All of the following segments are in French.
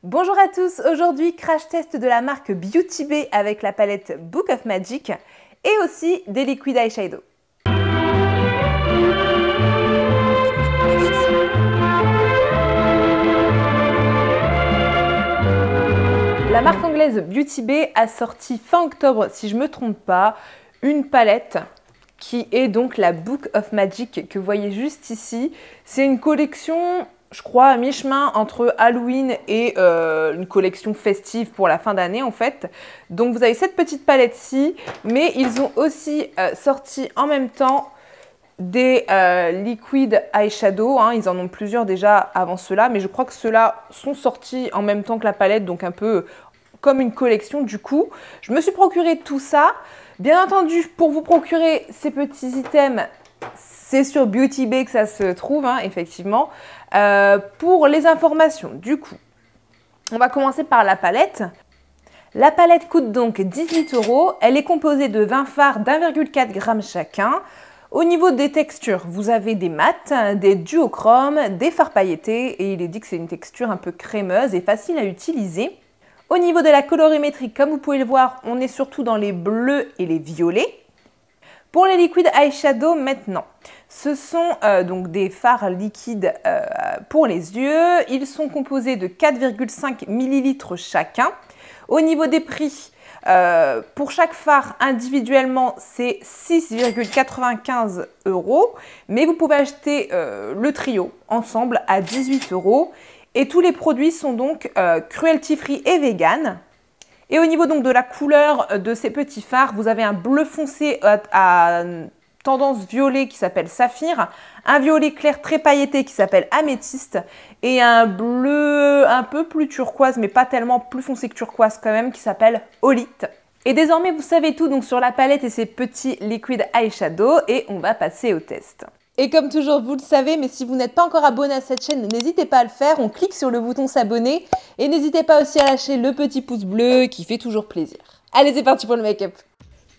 Bonjour à tous, aujourd'hui crash test de la marque Beauty Bay avec la palette Book of Magic et aussi des liquid eyeshadow. La marque anglaise Beauty Bay a sorti fin octobre, si je ne me trompe pas, une palette qui est donc la Book of Magic que vous voyez juste ici. C'est une collection, je crois, à mi-chemin entre Halloween et une collection festive pour la fin d'année en fait. Donc vous avez cette petite palette-ci, mais ils ont aussi sorti en même temps des liquid eyeshadow, hein. Ils en ont plusieurs déjà avant cela, mais je crois que ceux-là sont sortis en même temps que la palette, donc un peu comme une collection du coup. Je me suis procuré tout ça. Bien entendu, pour vous procurer ces petits items, c'est sur Beauty Bay que ça se trouve, hein, effectivement. Pour les informations, du coup, on va commencer par la palette. La palette coûte donc 18 €. Elle est composée de 20 fards d'1,4 g chacun. Au niveau des textures, vous avez des mats, des duochromes, des fards pailletés et il est dit que c'est une texture un peu crémeuse et facile à utiliser. Au niveau de la colorimétrie, comme vous pouvez le voir, on est surtout dans les bleus et les violets. Pour les liquid eyeshadow maintenant, ce sont donc des fards liquides pour les yeux. Ils sont composés de 4,5 ml chacun. Au niveau des prix, pour chaque fard individuellement, c'est 6,95 €. Mais vous pouvez acheter le trio ensemble à 18 €. Et tous les produits sont donc cruelty free et vegan. Et au niveau donc de la couleur de ces petits fards, vous avez un bleu foncé à tendance violet qui s'appelle Saphir, un violet clair très pailleté qui s'appelle Améthyste et un bleu un peu plus turquoise, mais pas tellement plus foncé que turquoise quand même, qui s'appelle Olite. Et désormais, vous savez tout donc sur la palette et ses petits liquid eyeshadow et on va passer au test. Et comme toujours, vous le savez, mais si vous n'êtes pas encore abonné à cette chaîne, n'hésitez pas à le faire. On clique sur le bouton s'abonner et n'hésitez pas aussi à lâcher le petit pouce bleu qui fait toujours plaisir. Allez, c'est parti pour le make-up.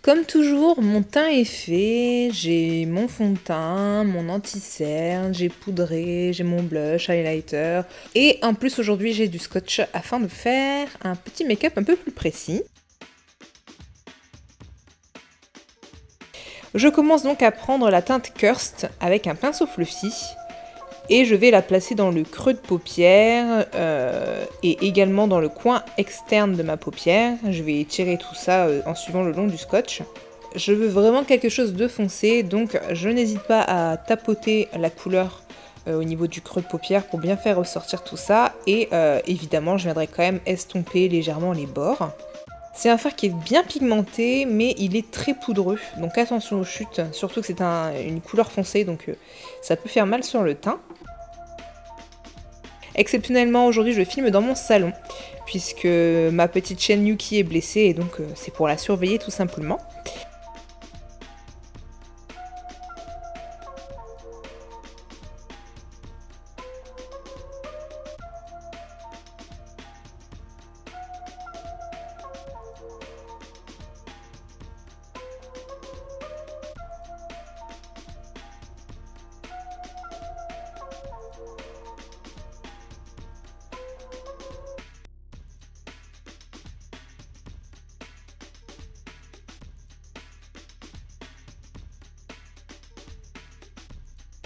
Comme toujours, mon teint est fait. J'ai mon fond de teint, mon anti-cerne, j'ai poudré, j'ai mon blush, highlighter. Et en plus, aujourd'hui, j'ai du scotch afin de faire un petit make-up un peu plus précis. Je commence donc à prendre la teinte Kirst avec un pinceau fluffy et je vais la placer dans le creux de paupière et également dans le coin externe de ma paupière. Je vais étirer tout ça en suivant le long du scotch. Je veux vraiment quelque chose de foncé, donc je n'hésite pas à tapoter la couleur au niveau du creux de paupière pour bien faire ressortir tout ça et évidemment je viendrai quand même estomper légèrement les bords. C'est un fard qui est bien pigmenté, mais il est très poudreux, donc attention aux chutes, surtout que c'est une couleur foncée, donc ça peut faire mal sur le teint. Exceptionnellement, aujourd'hui, je filme dans mon salon, puisque ma petite chienne Yuki est blessée, et donc c'est pour la surveiller tout simplement.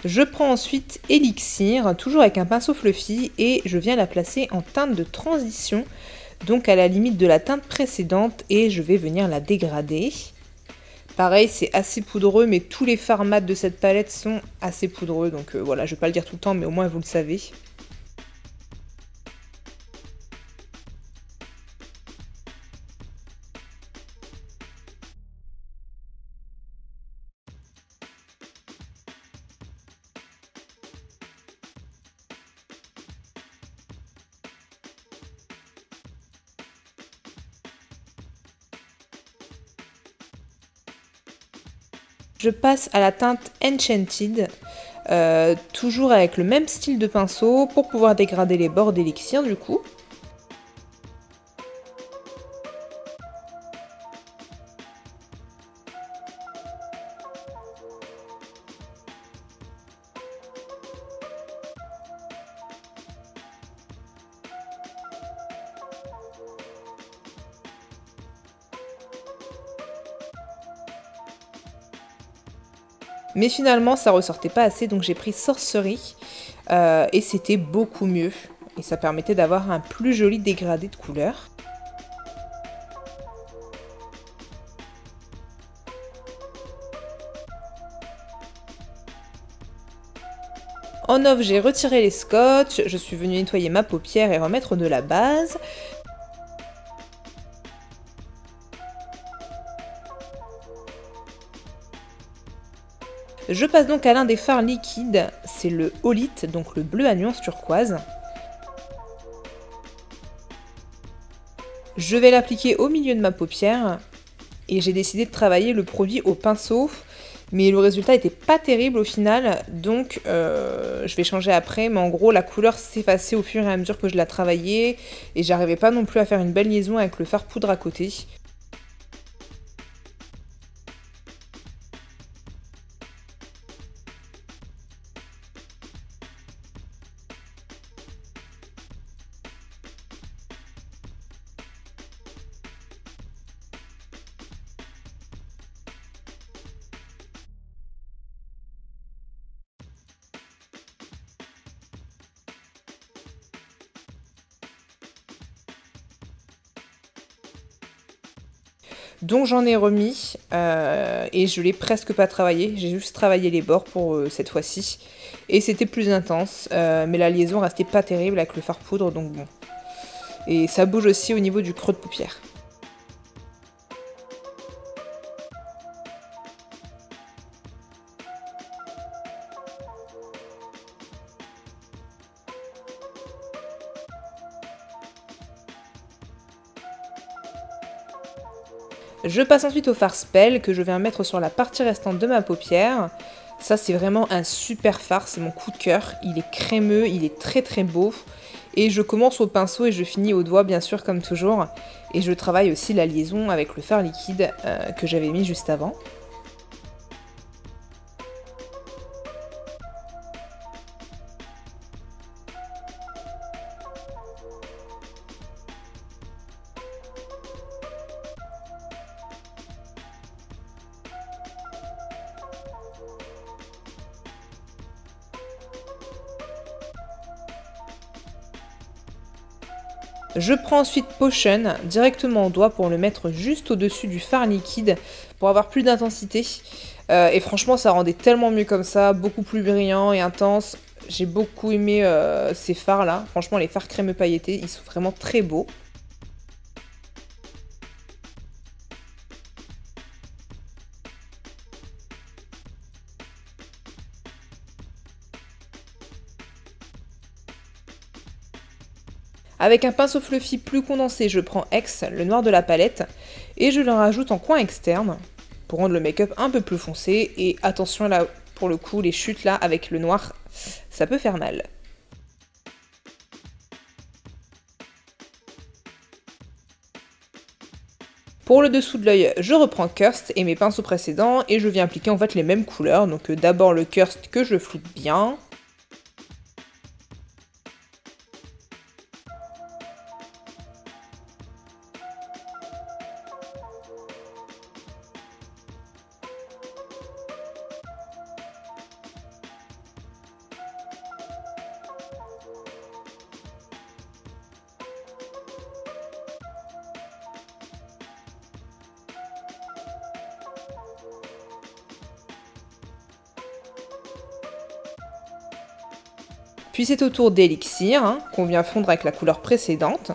Je prends ensuite Elixir, toujours avec un pinceau fluffy, et je viens la placer en teinte de transition, donc à la limite de la teinte précédente, et je vais venir la dégrader. Pareil, c'est assez poudreux, mais tous les fards mat de cette palette sont assez poudreux, donc voilà, je ne vais pas le dire tout le temps, mais au moins vous le savez. Je passe à la teinte Enchanted, toujours avec le même style de pinceau pour pouvoir dégrader les bords d'Elixir du coup. Mais finalement, ça ressortait pas assez, donc j'ai pris Sorcery et c'était beaucoup mieux. Et ça permettait d'avoir un plus joli dégradé de couleurs. En off, j'ai retiré les scotch, je suis venue nettoyer ma paupière et remettre de la base. Je passe donc à l'un des fards liquides, c'est le Holite, donc le bleu à nuance turquoise. Je vais l'appliquer au milieu de ma paupière et j'ai décidé de travailler le produit au pinceau, mais le résultat était pas terrible au final, donc je vais changer après, mais en gros la couleur s'effaçait au fur et à mesure que je la travaillais et j'arrivais pas non plus à faire une belle liaison avec le fard poudre à côté. Donc j'en ai remis et je l'ai presque pas travaillé, j'ai juste travaillé les bords pour cette fois-ci. Et c'était plus intense, mais la liaison restait pas terrible avec le fard poudre, donc bon. Et ça bouge aussi au niveau du creux de paupière. Je passe ensuite au fard Spell que je viens mettre sur la partie restante de ma paupière. Ça c'est vraiment un super fard, c'est mon coup de cœur. Il est crémeux, il est très très beau. Et je commence au pinceau et je finis au doigt bien sûr comme toujours. Et je travaille aussi la liaison avec le fard liquide que j'avais mis juste avant. Je prends ensuite Potion directement au doigt pour le mettre juste au-dessus du fard liquide pour avoir plus d'intensité. Et franchement, ça rendait tellement mieux comme ça, beaucoup plus brillant et intense. J'ai beaucoup aimé ces fards là. Franchement, les fards crémeux pailletés, ils sont vraiment très beaux. Avec un pinceau fluffy plus condensé, je prends X, le noir de la palette, et je le rajoute en coin externe pour rendre le make-up un peu plus foncé. Et attention là, pour le coup, les chutes là avec le noir, ça peut faire mal. Pour le dessous de l'œil, je reprends Kirst et mes pinceaux précédents et je viens appliquer en fait les mêmes couleurs. Donc d'abord le Kirst que je floute bien. Puis c'est au tour d'Elixir, qu'on vient fondre avec la couleur précédente.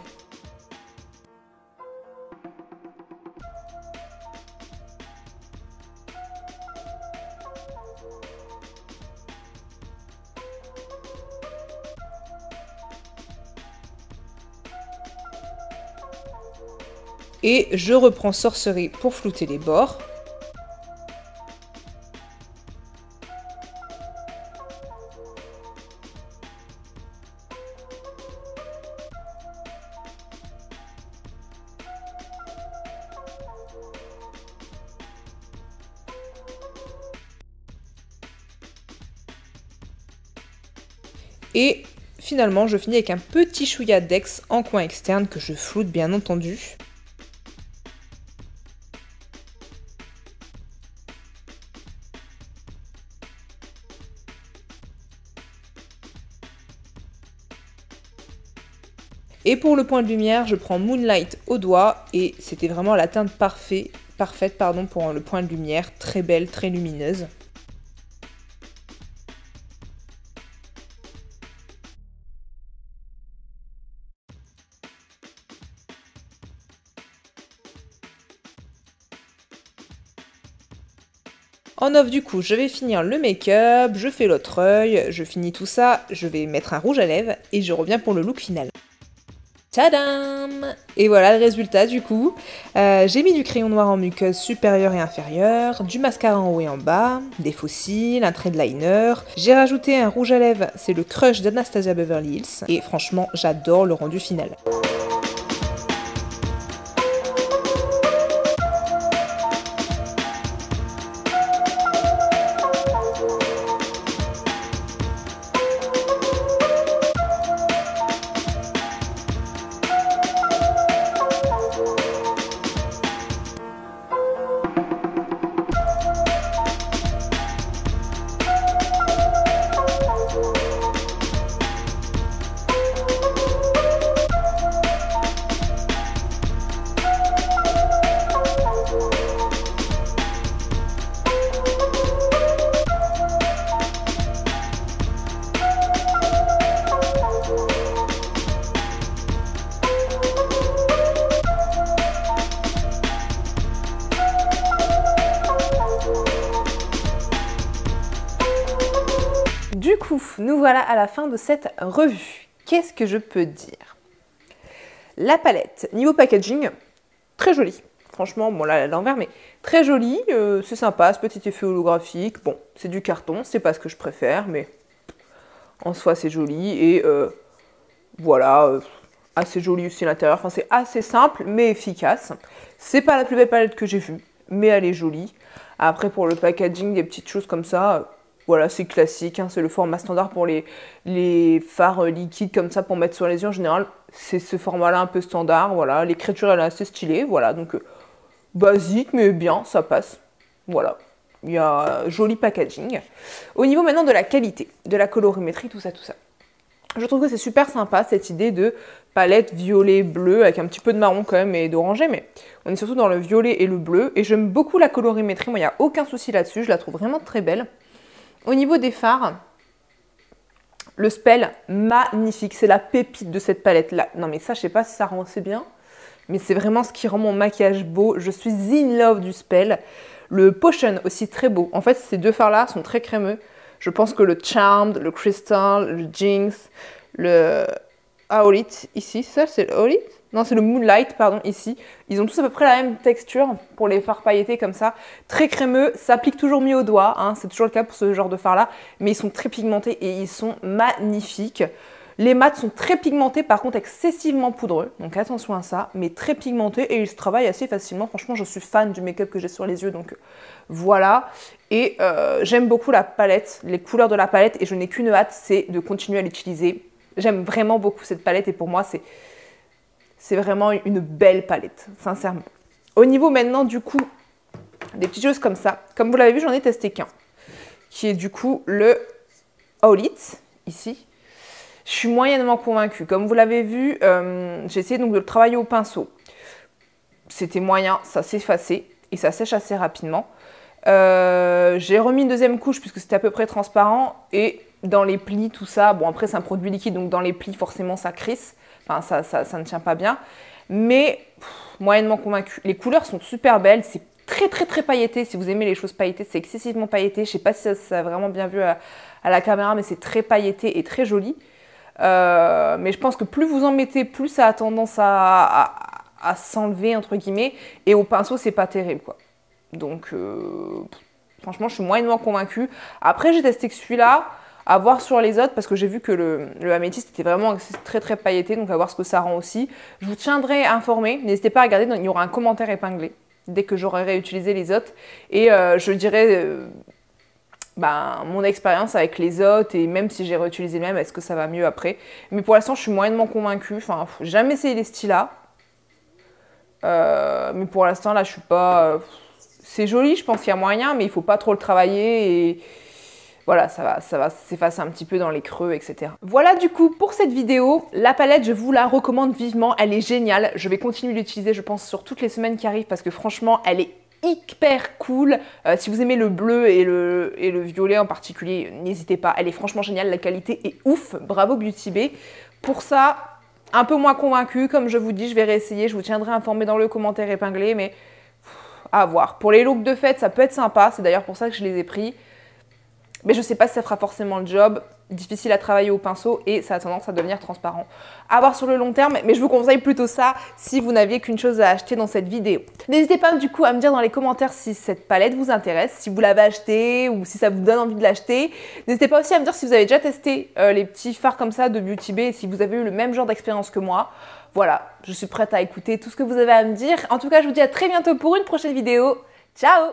Et je reprends Sorcery pour flouter les bords. Et finalement, je finis avec un petit chouïa d'Ex en coin externe que je floute bien entendu. Et pour le point de lumière, je prends Moonlight au doigt et c'était vraiment la teinte parfaite pour le point de lumière, très belle, très lumineuse. En off du coup, je vais finir le make-up, je fais l'autre œil, je finis tout ça, je vais mettre un rouge à lèvres et je reviens pour le look final. Tadam! Et voilà le résultat du coup. J'ai mis du crayon noir en muqueuse supérieure et inférieure, du mascara en haut et en bas, des faux cils, un trait de liner. J'ai rajouté un rouge à lèvres, c'est le Crush d'Anastasia Beverly Hills. Et franchement, j'adore le rendu final. Du coup, nous voilà à la fin de cette revue. Qu'est-ce que je peux dire? La palette, niveau packaging, très jolie. Franchement, bon là, elle est à l'envers, mais très jolie. C'est sympa, ce petit effet holographique. Bon, c'est du carton, c'est pas ce que je préfère, mais en soi, c'est joli. Et voilà, assez joli aussi à l'intérieur. Enfin, c'est assez simple, mais efficace. C'est pas la plus belle palette que j'ai vue, mais elle est jolie. Après, pour le packaging, des petites choses comme ça... Voilà, c'est classique, hein, c'est le format standard pour les fards liquides comme ça pour mettre sur les yeux en général. C'est ce format-là un peu standard, voilà. L'écriture elle est assez stylée, voilà. Donc basique mais bien, ça passe. Voilà, il y a joli packaging. Au niveau maintenant de la qualité, de la colorimétrie, tout ça. Je trouve que c'est super sympa cette idée de palette violet-bleu avec un petit peu de marron quand même et d'orangé, mais on est surtout dans le violet et le bleu. Et j'aime beaucoup la colorimétrie, moi il n'y a aucun souci là-dessus, je la trouve vraiment très belle. Au niveau des fards, le spell, magnifique. C'est la pépite de cette palette-là. Non mais ça, je sais pas si ça rend assez bien, mais c'est vraiment ce qui rend mon maquillage beau. Je suis in love du spell. Le Potion aussi très beau. En fait, ces deux fards-là sont très crémeux. Je pense que le Charmed, le Crystal, le Jinx, le Aolit, ici, ça c'est le Aolit? Non, c'est le Moonlight, pardon, ici. Ils ont tous à peu près la même texture pour les fards pailletés comme ça. Très crémeux, ça applique toujours mieux aux doigts, hein, c'est toujours le cas pour ce genre de fards-là. Mais ils sont très pigmentés et ils sont magnifiques. Les mats sont très pigmentés, par contre excessivement poudreux. Donc attention à ça, mais très pigmentés et ils se travaillent assez facilement. Franchement, je suis fan du make-up que j'ai sur les yeux, donc voilà. Et j'aime beaucoup la palette, les couleurs de la palette et je n'ai qu'une hâte, c'est de continuer à l'utiliser. J'aime vraiment beaucoup cette palette et pour moi, c'est vraiment une belle palette, sincèrement. Au niveau maintenant, du coup, des petites choses comme ça. Comme vous l'avez vu, j'en ai testé qu'un. Qui est du coup le Aolit, ici. Je suis moyennement convaincue. Comme vous l'avez vu, j'ai essayé donc de le travailler au pinceau. C'était moyen, ça s'effaçait et ça sèche assez rapidement. J'ai remis une deuxième couche puisque c'était à peu près transparent. Et dans les plis, tout ça, bon après c'est un produit liquide, donc dans les plis, forcément ça crisse. Enfin, ça ne tient pas bien, mais moyennement convaincue. Les couleurs sont super belles, c'est très pailleté. Si vous aimez les choses pailletées, c'est excessivement pailleté. Je ne sais pas si ça a vraiment bien vu à la caméra, mais c'est très pailleté et très joli. Mais je pense que plus vous en mettez, plus ça a tendance à s'enlever, entre guillemets. Et au pinceau, c'est pas terrible, quoi. Donc, franchement, je suis moyennement convaincue. Après, j'ai testé que celui-là. À voir sur les autres parce que j'ai vu que le améthyste était vraiment très pailleté, donc à voir ce que ça rend aussi. Je vous tiendrai informé, n'hésitez pas à regarder, il y aura un commentaire épinglé dès que j'aurai réutilisé les autres et je dirai mon expérience avec les autres et même si j'ai réutilisé le même, est-ce que ça va mieux après. Mais pour l'instant je suis moyennement convaincue, enfin j'ai jamais essayé les styles là, mais pour l'instant là je suis pas... c'est joli, je pense qu'il y a moyen mais il faut pas trop le travailler et... voilà, ça va s'effacer un petit peu dans les creux, etc. Voilà du coup pour cette vidéo. La palette, je vous la recommande vivement. Elle est géniale. Je vais continuer d'utiliser, je pense, sur toutes les semaines qui arrivent parce que franchement, elle est hyper cool. Si vous aimez le bleu et le violet en particulier, n'hésitez pas. Elle est franchement géniale. La qualité est ouf. Bravo Beauty Bay. Pour ça, un peu moins convaincue. Comme je vous dis, je vais réessayer. Je vous tiendrai informé dans le commentaire épinglé. Mais à voir. Pour les looks de fête, ça peut être sympa. C'est d'ailleurs pour ça que je les ai pris. Mais je sais pas si ça fera forcément le job, difficile à travailler au pinceau et ça a tendance à devenir transparent. À voir sur le long terme, mais je vous conseille plutôt ça si vous n'aviez qu'une chose à acheter dans cette vidéo. N'hésitez pas du coup à me dire dans les commentaires si cette palette vous intéresse, si vous l'avez achetée ou si ça vous donne envie de l'acheter. N'hésitez pas aussi à me dire si vous avez déjà testé les petits fards comme ça de Beauty Bay et si vous avez eu le même genre d'expérience que moi. Voilà, je suis prête à écouter tout ce que vous avez à me dire. En tout cas, je vous dis à très bientôt pour une prochaine vidéo. Ciao!